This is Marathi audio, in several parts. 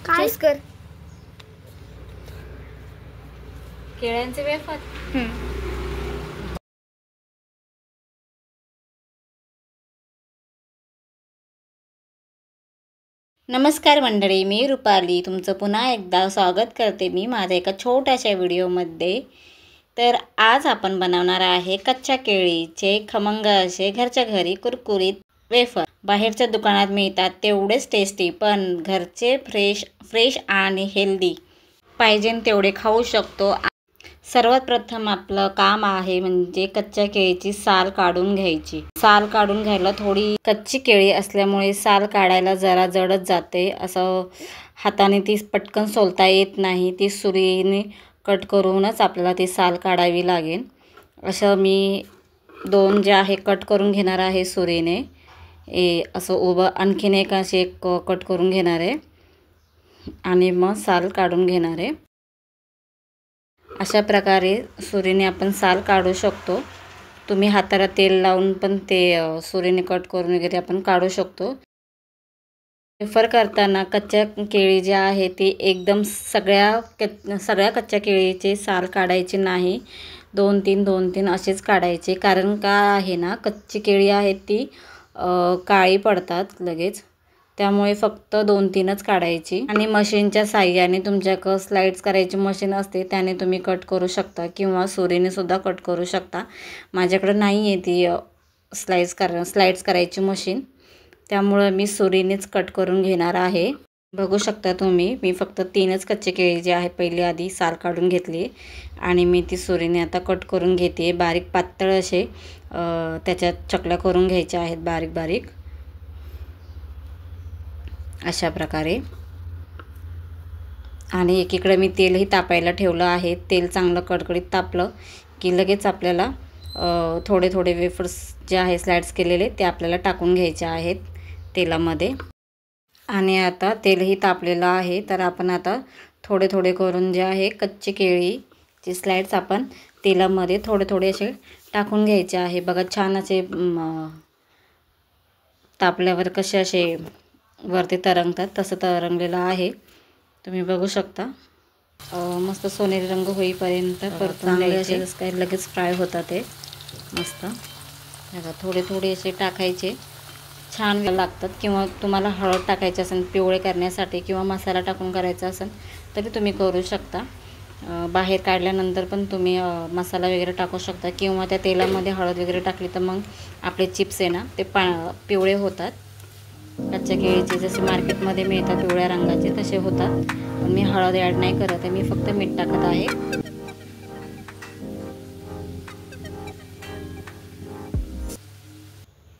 चूज कर. केळ्यांचे वेफर. नमस्कार मंडळी, मी रुपाली तुमचं पुन्हा एकदा स्वागत करते मी माझ्या एका छोट्याशा व्हिडिओमध्ये. तर आज आपण बनवणार आहे कच्च्या केळीचे खमंग असे घरच्या घरी कुरकुरीत वेफर. बाहेरच्या दुकानात मिळतात तेवढेच टेस्टी, पण घरचे फ्रेश आणि हेल्दी पाहिजे तेवढे खाऊ शकतो. सर्वात प्रथम आपलं काम आहे म्हणजे कच्च्या केळीची साल काढून घ्यायची. साल काढून घ्यायला थोडी कच्ची केळी असल्यामुळे साल काढायला जरा जडच जाते. असं हाताने ती पटकन सोलता येत नाही. ती सुरीने कट करूनच आपल्याला ती साल काढावी लागेल. असं मी 2 जे आहे कट करून घेणार आहे सुरीने. असं उभं आणखीन एक असे कट करून घेणार आहे आणि मग साल काढून घेणार आहे. अशा प्रकारे सुरीने आपण साल काढू शकतो. तुम्ही हाताला तेल लावून पण ते सुरीने कट करून वगैरे आपण काढू शकतो. वेफर करताना कच्च्या केळी ज्या आहे ती एकदम सगळ्या कच्च्या केळीचे साल काढायचे नाही. 2-3 असेच काढायचे. कारण का आहे ना, कच्ची केळी आहेत ती काळी पडतात लगेच. त्यामुळे फक्त 2-3च काढायची. आणि मशीनच्या साहाय्याने तुमच्याकडं स्लाइड्स करायची मशीन असते त्याने तुम्ही कट करू शकता किंवा सुरीने सुद्धा कट करू शकता. माझ्याकडं नाही आहे ती स्लाइड्स करायची मशीन, त्यामुळं मी सुरीनेच कट करून घेणार आहे. बघू शकता तुम्ही, मी फक्त 3च कच्चे केळी जे आहे पहिले आधी साल काढून घेतली आणि मी ती सुरीने आता कट करून घेते. बारीक पातळ असे त्याच्यात चकल्या करून घ्यायच्या आहेत बारीक बारीक अशा प्रकारे. आणि एकीकडे मी तेलही तापायला ठेवलं आहे. तेल चांगलं कडकडीत तापलं की लगेच आपल्याला थोडे वेफर्स जे आहे स्लाइड्स केलेले ते आपल्याला टाकून घ्यायचे आहेत तेलामध्ये. आणि आता तेलही तापलेलं आहे, तर आपण आता थोडे करून जे आहे कच्चे केळीचे स्लाइड्स आपण तेलामध्ये थोडे असे टाकून घ्यायचे आहे. बघा छान असे तापल्यावर कसे असे वरती तरंगतात तसं तरंगलेलं आहे. तुम्ही बघू शकता. मस्त सोनेरी रंग होईपर्यंत परतून द्यायचे. जसं काही लगेच फ्राय होतात ते मस्त. बघा थोडे असे टाकायचे, छान लागतात. किंवा तुम्हाला हळद टाकायची असेल पिवळे करण्यासाठी किंवा मसाला टाकून करायचा असेल तरी तुम्ही करू शकता. बाहेर काढल्यानंतर पण तुम्ही मसाला वगैरे टाकू शकता किंवा त्या तेलामध्ये हळद वगैरे टाकली तर मग आपले चिप्स आहे ना ते पिवळे होतात. कच्च्या केळीचे जसे मार्केटमध्ये मिळतात पिवळ्या रंगाचे तसे होतात. पण मी हळद ॲड नाही करत आहे, मी फक्त मीठ टाकत आहे.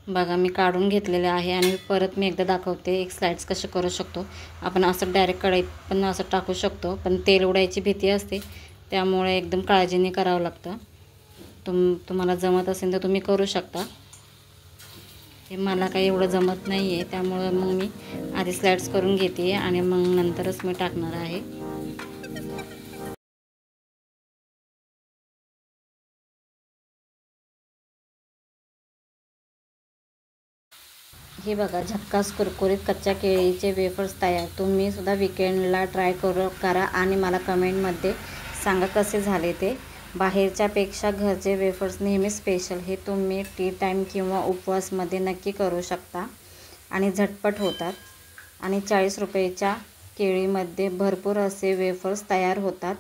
बघा मी काढून घेतलेले आहे आणि परत मी एकदा दाखवते एक स्लाइड्स कसे करू शकतो. आपण असं डायरेक्ट कढईत पण असं टाकू शकतो, पण तेल उडायची भीती असते त्यामुळे एकदम काळजीने करावं लागतं. तुम्हाला जमत असेल तर तुम्ही करू शकता. हे मला काही एवढं जमत नाही आहे त्यामुळं मग मी आधी स्लाइड्स करून घेते आणि मग नंतरच मी टाकणार आहे. हे बघा झक्कास कुरकुरीत कच्च्या केळीचे वेफर्स तयार. तुम्ही सुद्धा विकेंडला ट्राय करा आणि मला कमेंटमध्ये सांगा कसे झाले ते. बाहेरच्यापेक्षा घरचे वेफर्स नेहमी स्पेशल. हे तुम्ही टी टाईम किंवा उपवासमध्ये नक्की करू शकता आणि झटपट होतात. आणि 40 रुपयाच्या केळीमध्ये भरपूर असे वेफर्स तयार होतात.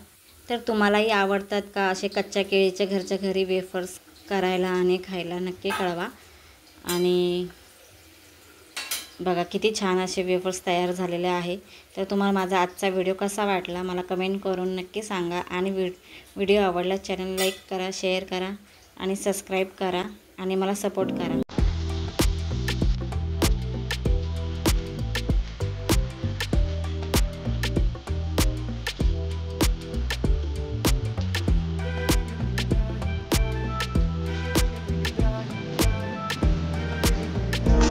तर तुम्हालाही आवडतात का असे कच्च्या केळीचे घरच्या घरी वेफर्स करायला आणि खायला? नक्की कळवा. आणि बघा किती छान असे वेफर्स तयार झालेले आहे. तर तुम्हाला माझा आजचा व्हिडिओ कसा वाटला मला कमेंट करून नक्की सांगा. आणि व्हिडिओ आवडला चॅनल लाईक करा, शेअर करा आणि सबस्क्राईब करा आणि मला सपोर्ट करा.